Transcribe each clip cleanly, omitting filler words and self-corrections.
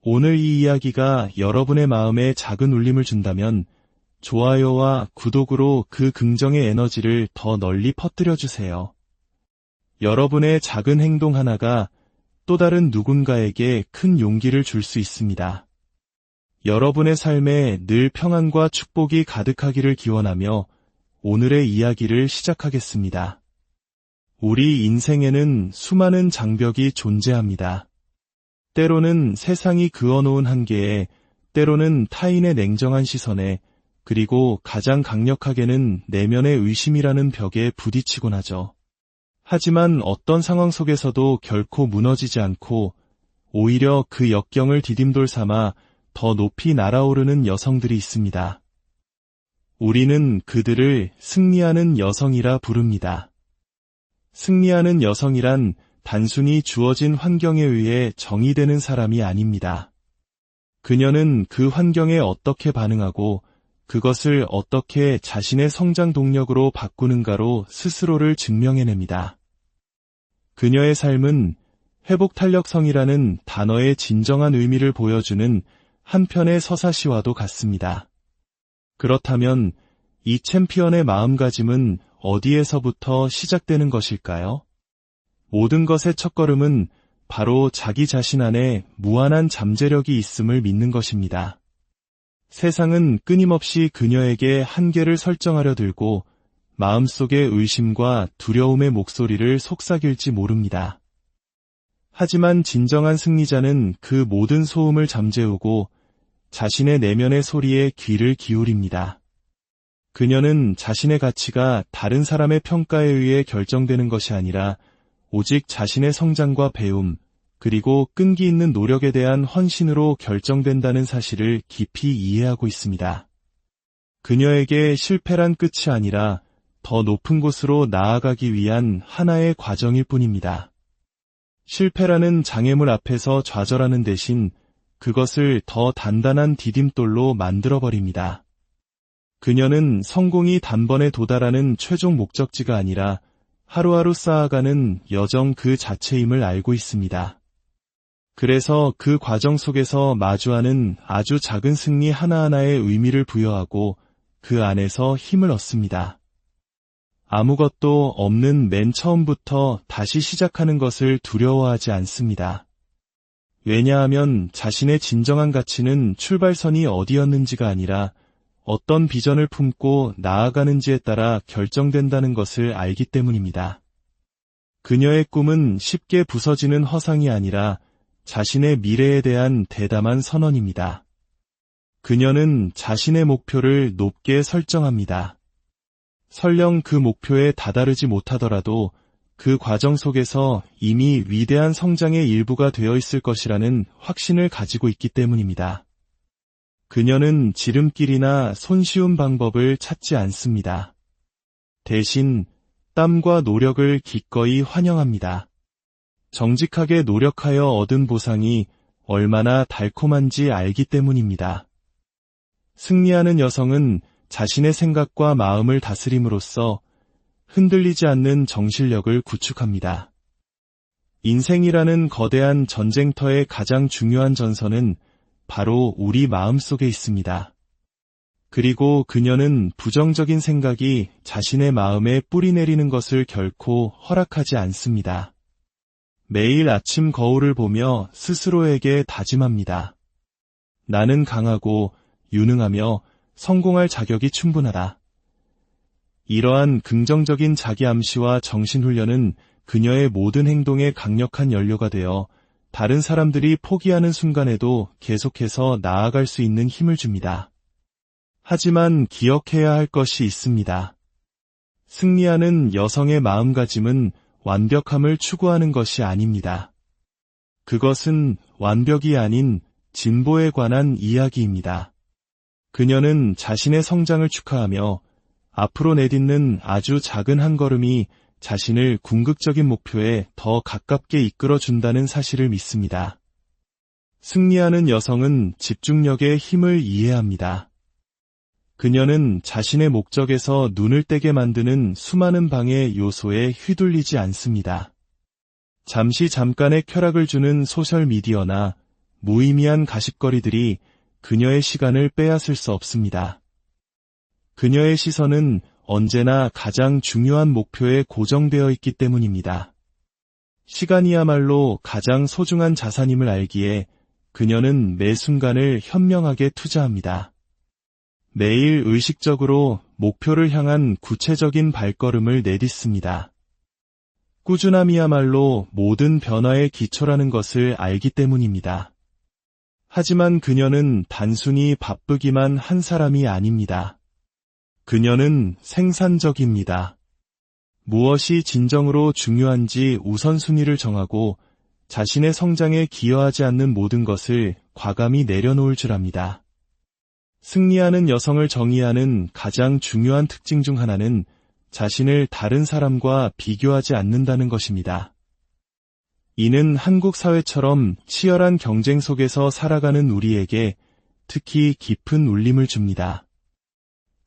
오늘 이 이야기가 여러분의 마음에 작은 울림을 준다면 좋아요와 구독으로 그 긍정의 에너지를 더 널리 퍼뜨려 주세요. 여러분의 작은 행동 하나가 또 다른 누군가에게 큰 용기를 줄 수 있습니다. 여러분의 삶에 늘 평안과 축복이 가득하기를 기원하며 오늘의 이야기를 시작하겠습니다. 우리 인생에는 수많은 장벽이 존재합니다. 때로는 세상이 그어놓은 한계에, 때로는 타인의 냉정한 시선에, 그리고 가장 강력하게는 내면의 의심이라는 벽에 부딪히곤 하죠. 하지만 어떤 상황 속에서도 결코 무너지지 않고 오히려 그 역경을 디딤돌 삼아 더 높이 날아오르는 여성들이 있습니다. 우리는 그들을 승리하는 여성이라 부릅니다. 승리하는 여성이란 단순히 주어진 환경에 의해 정의되는 사람이 아닙니다. 그녀는 그 환경에 어떻게 반응하고 그것을 어떻게 자신의 성장 동력으로 바꾸는가로 스스로를 증명해냅니다. 그녀의 삶은 회복탄력성이라는 단어의 진정한 의미를 보여주는 한편의 서사시와도 같습니다. 그렇다면 이 챔피언의 마음가짐은 어디에서부터 시작되는 것일까요? 모든 것의 첫걸음은 바로 자기 자신 안에 무한한 잠재력이 있음을 믿는 것입니다. 세상은 끊임없이 그녀에게 한계를 설정하려 들고 마음속의 의심과 두려움의 목소리를 속삭일지 모릅니다. 하지만 진정한 승리자는 그 모든 소음을 잠재우고 자신의 내면의 소리에 귀를 기울입니다. 그녀는 자신의 가치가 다른 사람의 평가에 의해 결정되는 것이 아니라 오직 자신의 성장과 배움, 그리고 끈기 있는 노력에 대한 헌신으로 결정된다는 사실을 깊이 이해하고 있습니다. 그녀에게 실패란 끝이 아니라 더 높은 곳으로 나아가기 위한 하나의 과정일 뿐입니다. 실패라는 장애물 앞에서 좌절하는 대신 그것을 더 단단한 디딤돌로 만들어버립니다. 그녀는 성공이 단번에 도달하는 최종 목적지가 아니라 하루하루 쌓아가는 여정 그 자체임을 알고 있습니다. 그래서 그 과정 속에서 마주하는 아주 작은 승리 하나하나에 의미를 부여하고 그 안에서 힘을 얻습니다. 아무것도 없는 맨 처음부터 다시 시작하는 것을 두려워하지 않습니다. 왜냐하면 자신의 진정한 가치는 출발선이 어디였는지가 아니라 어떤 비전을 품고 나아가는지에 따라 결정된다는 것을 알기 때문입니다. 그녀의 꿈은 쉽게 부서지는 허상이 아니라 자신의 미래에 대한 대담한 선언입니다. 그녀는 자신의 목표를 높게 설정합니다. 설령 그 목표에 다다르지 못하더라도 그 과정 속에서 이미 위대한 성장의 일부가 되어 있을 것이라는 확신을 가지고 있기 때문입니다. 그녀는 지름길이나 손쉬운 방법을 찾지 않습니다. 대신 땀과 노력을 기꺼이 환영합니다. 정직하게 노력하여 얻은 보상이 얼마나 달콤한지 알기 때문입니다. 승리하는 여성은 자신의 생각과 마음을 다스림으로써 흔들리지 않는 정신력을 구축합니다. 인생이라는 거대한 전쟁터의 가장 중요한 전선은 바로 우리 마음 속에 있습니다. 그리고 그녀는 부정적인 생각이 자신의 마음에 뿌리 내리는 것을 결코 허락하지 않습니다. 매일 아침 거울을 보며 스스로에게 다짐합니다. 나는 강하고 유능하며 성공할 자격이 충분하다. 이러한 긍정적인 자기 암시와 정신훈련은 그녀의 모든 행동에 강력한 연료가 되어 다른 사람들이 포기하는 순간에도 계속해서 나아갈 수 있는 힘을 줍니다. 하지만 기억해야 할 것이 있습니다. 승리하는 여성의 마음가짐은 완벽함을 추구하는 것이 아닙니다. 그것은 완벽이 아닌 진보에 관한 이야기입니다. 그녀는 자신의 성장을 축하하며 앞으로 내딛는 아주 작은 한 걸음이 자신을 궁극적인 목표에 더 가깝게 이끌어준다는 사실을 믿습니다. 승리하는 여성은 집중력의 힘을 이해합니다. 그녀는 자신의 목적에서 눈을 떼게 만드는 수많은 방해 요소에 휘둘리지 않습니다. 잠깐의 쾌락을 주는 소셜미디어나 무의미한 가십거리들이 그녀의 시간을 빼앗을 수 없습니다. 그녀의 시선은 언제나 가장 중요한 목표에 고정되어 있기 때문입니다. 시간이야말로 가장 소중한 자산임을 알기에 그녀는 매 순간을 현명하게 투자합니다. 매일 의식적으로 목표를 향한 구체적인 발걸음을 내딛습니다. 꾸준함이야말로 모든 변화의 기초라는 것을 알기 때문입니다. 하지만 그녀는 단순히 바쁘기만 한 사람이 아닙니다. 그녀는 생산적입니다. 무엇이 진정으로 중요한지 우선순위를 정하고 자신의 성장에 기여하지 않는 모든 것을 과감히 내려놓을 줄 압니다. 승리하는 여성을 정의하는 가장 중요한 특징 중 하나는 자신을 다른 사람과 비교하지 않는다는 것입니다. 이는 한국 사회처럼 치열한 경쟁 속에서 살아가는 우리에게 특히 깊은 울림을 줍니다.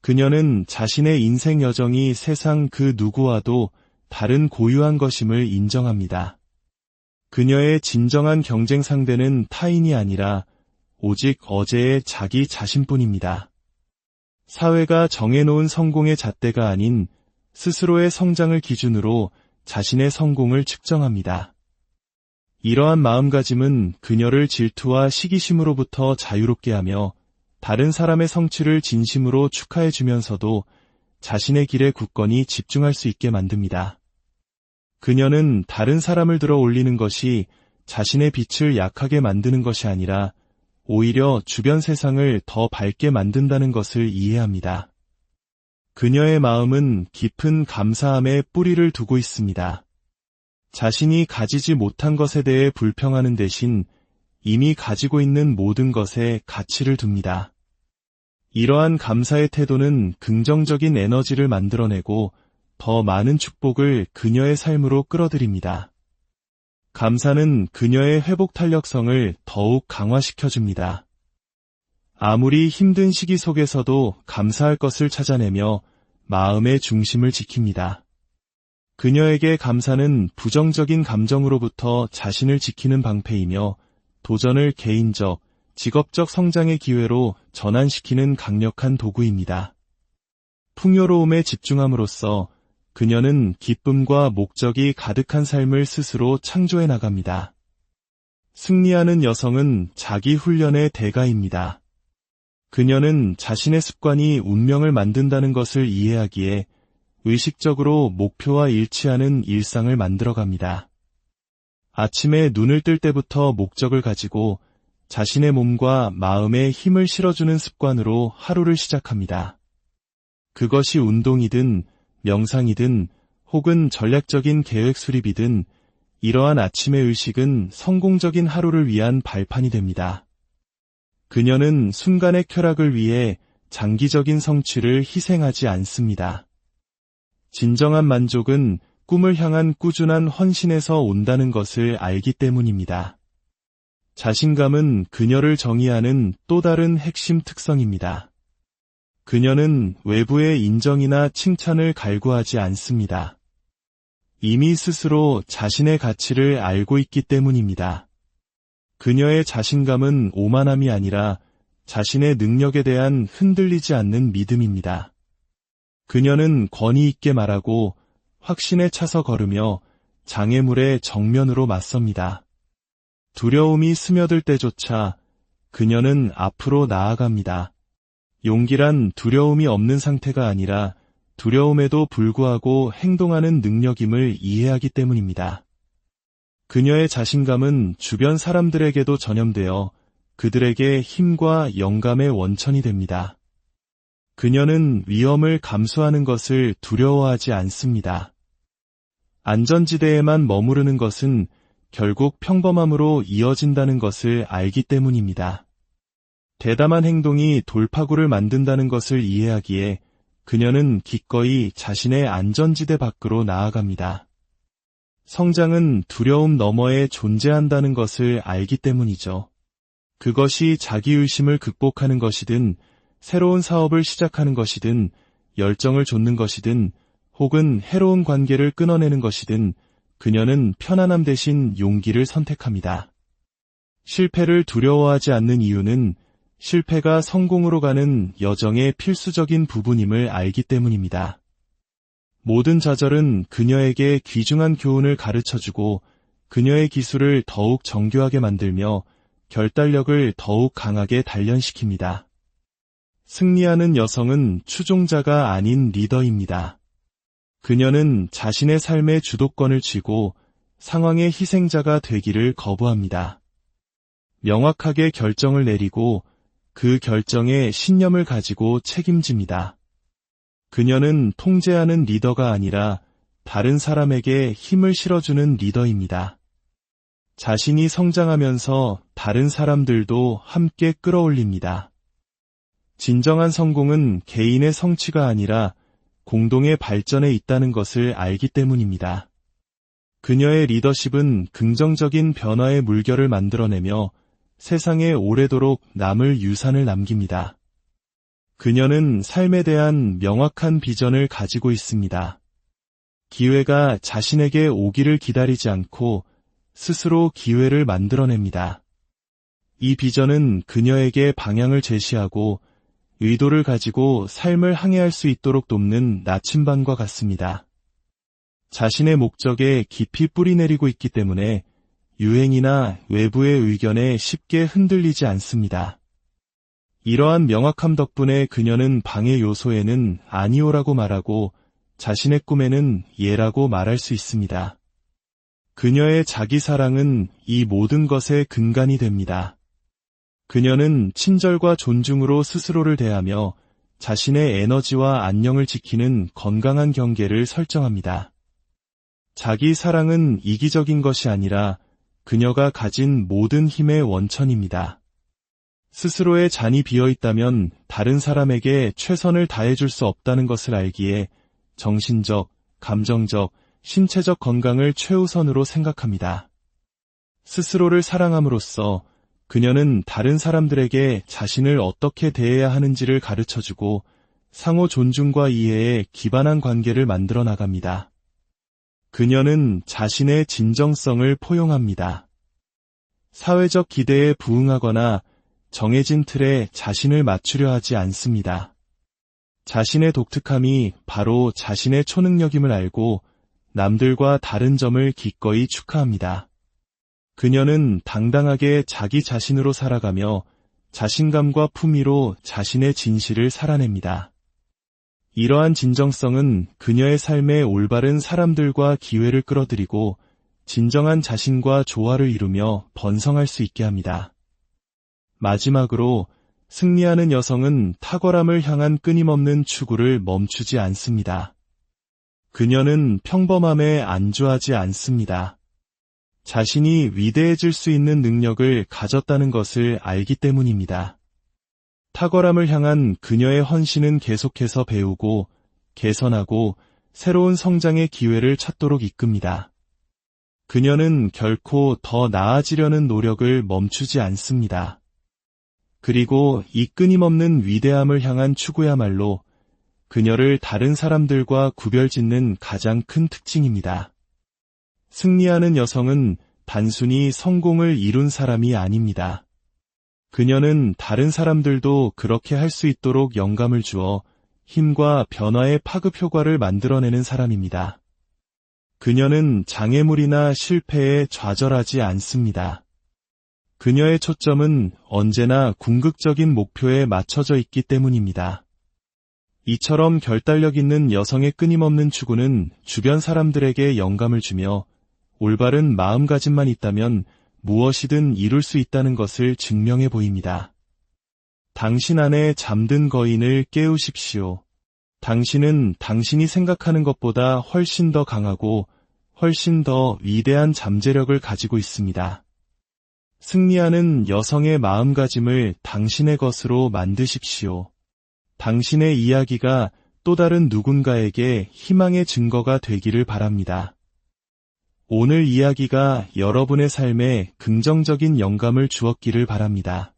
그녀는 자신의 인생 여정이 세상 그 누구와도 다른 고유한 것임을 인정합니다. 그녀의 진정한 경쟁 상대는 타인이 아니라 오직 어제의 자기 자신뿐입니다. 사회가 정해놓은 성공의 잣대가 아닌 스스로의 성장을 기준으로 자신의 성공을 측정합니다. 이러한 마음가짐은 그녀를 질투와 시기심으로부터 자유롭게 하며 다른 사람의 성취를 진심으로 축하해주면서도 자신의 길에 굳건히 집중할 수 있게 만듭니다. 그녀는 다른 사람을 들어 올리는 것이 자신의 빛을 약하게 만드는 것이 아니라 오히려 주변 세상을 더 밝게 만든다는 것을 이해합니다. 그녀의 마음은 깊은 감사함에 뿌리를 두고 있습니다. 자신이 가지지 못한 것에 대해 불평하는 대신 이미 가지고 있는 모든 것에 가치를 둡니다. 이러한 감사의 태도는 긍정적인 에너지를 만들어내고 더 많은 축복을 그녀의 삶으로 끌어들입니다. 감사는 그녀의 회복 탄력성을 더욱 강화시켜줍니다. 아무리 힘든 시기 속에서도 감사할 것을 찾아내며 마음의 중심을 지킵니다. 그녀에게 감사는 부정적인 감정으로부터 자신을 지키는 방패이며 도전을 개인적, 직업적 성장의 기회로 전환시키는 강력한 도구입니다. 풍요로움에 집중함으로써 그녀는 기쁨과 목적이 가득한 삶을 스스로 창조해 나갑니다. 승리하는 여성은 자기 훈련의 대가입니다. 그녀는 자신의 습관이 운명을 만든다는 것을 이해하기에 의식적으로 목표와 일치하는 일상을 만들어갑니다. 아침에 눈을 뜰 때부터 목적을 가지고 자신의 몸과 마음에 힘을 실어주는 습관으로 하루를 시작합니다. 그것이 운동이든 명상이든 혹은 전략적인 계획 수립이든 이러한 아침의 의식은 성공적인 하루를 위한 발판이 됩니다. 그녀는 순간의 쾌락을 위해 장기적인 성취를 희생하지 않습니다. 진정한 만족은 꿈을 향한 꾸준한 헌신에서 온다는 것을 알기 때문입니다. 자신감은 그녀를 정의하는 또 다른 핵심 특성입니다. 그녀는 외부의 인정이나 칭찬을 갈구하지 않습니다. 이미 스스로 자신의 가치를 알고 있기 때문입니다. 그녀의 자신감은 오만함이 아니라 자신의 능력에 대한 흔들리지 않는 믿음입니다. 그녀는 권위 있게 말하고 확신에 차서 걸으며 장애물에 정면으로 맞섭니다. 두려움이 스며들 때조차 그녀는 앞으로 나아갑니다. 용기란 두려움이 없는 상태가 아니라 두려움에도 불구하고 행동하는 능력임을 이해하기 때문입니다. 그녀의 자신감은 주변 사람들에게도 전염되어 그들에게 힘과 영감의 원천이 됩니다. 그녀는 위험을 감수하는 것을 두려워하지 않습니다. 안전지대에만 머무르는 것은 결국 평범함으로 이어진다는 것을 알기 때문입니다. 대담한 행동이 돌파구를 만든다는 것을 이해하기에 그녀는 기꺼이 자신의 안전지대 밖으로 나아갑니다. 성장은 두려움 너머에 존재한다는 것을 알기 때문이죠. 그것이 자기의심을 극복하는 것이든 새로운 사업을 시작하는 것이든 열정을 좇는 것이든 혹은 해로운 관계를 끊어내는 것이든 그녀는 편안함 대신 용기를 선택합니다. 실패를 두려워하지 않는 이유는 실패가 성공으로 가는 여정의 필수적인 부분임을 알기 때문입니다. 모든 좌절은 그녀에게 귀중한 교훈을 가르쳐주고 그녀의 기술을 더욱 정교하게 만들며 결단력을 더욱 강하게 단련시킵니다. 승리하는 여성은 추종자가 아닌 리더입니다. 그녀는 자신의 삶의 주도권을 쥐고 상황의 희생자가 되기를 거부합니다. 명확하게 결정을 내리고 그 결정에 신념을 가지고 책임집니다. 그녀는 통제하는 리더가 아니라 다른 사람에게 힘을 실어주는 리더입니다. 자신이 성장하면서 다른 사람들도 함께 끌어올립니다. 진정한 성공은 개인의 성취가 아니라 공동의 발전에 있다는 것을 알기 때문입니다. 그녀의 리더십은 긍정적인 변화의 물결을 만들어내며 세상에 오래도록 남을 유산을 남깁니다. 그녀는 삶에 대한 명확한 비전을 가지고 있습니다. 기회가 자신에게 오기를 기다리지 않고 스스로 기회를 만들어냅니다. 이 비전은 그녀에게 방향을 제시하고 의도를 가지고 삶을 항해할 수 있도록 돕는 나침반과 같습니다. 자신의 목적에 깊이 뿌리내리고 있기 때문에 유행이나 외부의 의견에 쉽게 흔들리지 않습니다. 이러한 명확함 덕분에 그녀는 방해 요소에는 아니오라고 말하고 자신의 꿈에는 예라고 말할 수 있습니다. 그녀의 자기 사랑은 이 모든 것의 근간이 됩니다. 그녀는 친절과 존중으로 스스로를 대하며 자신의 에너지와 안녕을 지키는 건강한 경계를 설정합니다. 자기 사랑은 이기적인 것이 아니라 그녀가 가진 모든 힘의 원천입니다. 스스로의 잔이 비어있다면 다른 사람에게 최선을 다해줄 수 없다는 것을 알기에 정신적, 감정적, 신체적 건강을 최우선으로 생각합니다. 스스로를 사랑함으로써 그녀는 다른 사람들에게 자신을 어떻게 대해야 하는지를 가르쳐주고 상호 존중과 이해에 기반한 관계를 만들어 나갑니다. 그녀는 자신의 진정성을 포용합니다. 사회적 기대에 부응하거나 정해진 틀에 자신을 맞추려 하지 않습니다. 자신의 독특함이 바로 자신의 초능력임을 알고 남들과 다른 점을 기꺼이 축하합니다. 그녀는 당당하게 자기 자신으로 살아가며 자신감과 품위로 자신의 진실을 살아냅니다. 이러한 진정성은 그녀의 삶에 올바른 사람들과 기회를 끌어들이고 진정한 자신과 조화를 이루며 번성할 수 있게 합니다. 마지막으로 승리하는 여성은 탁월함을 향한 끊임없는 추구를 멈추지 않습니다. 그녀는 평범함에 안주하지 않습니다. 자신이 위대해질 수 있는 능력을 가졌다는 것을 알기 때문입니다. 탁월함을 향한 그녀의 헌신은 계속해서 배우고 개선하고 새로운 성장의 기회를 찾도록 이끕니다. 그녀는 결코 더 나아지려는 노력을 멈추지 않습니다. 그리고 이 끊임없는 위대함을 향한 추구야말로 그녀를 다른 사람들과 구별짓는 가장 큰 특징입니다. 승리하는 여성은 단순히 성공을 이룬 사람이 아닙니다. 그녀는 다른 사람들도 그렇게 할 수 있도록 영감을 주어 힘과 변화의 파급 효과를 만들어내는 사람입니다. 그녀는 장애물이나 실패에 좌절하지 않습니다. 그녀의 초점은 언제나 궁극적인 목표에 맞춰져 있기 때문입니다. 이처럼 결단력 있는 여성의 끊임없는 추구는 주변 사람들에게 영감을 주며 올바른 마음가짐만 있다면 무엇이든 이룰 수 있다는 것을 증명해 보입니다. 당신 안에 잠든 거인을 깨우십시오. 당신은 당신이 생각하는 것보다 훨씬 더 강하고 훨씬 더 위대한 잠재력을 가지고 있습니다. 승리하는 여성의 마음가짐을 당신의 것으로 만드십시오. 당신의 이야기가 또 다른 누군가에게 희망의 증거가 되기를 바랍니다. 오늘 이야기가 여러분의 삶에 긍정적인 영감을 주었기를 바랍니다.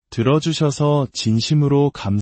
들어주셔서 진심으로 감사합니다.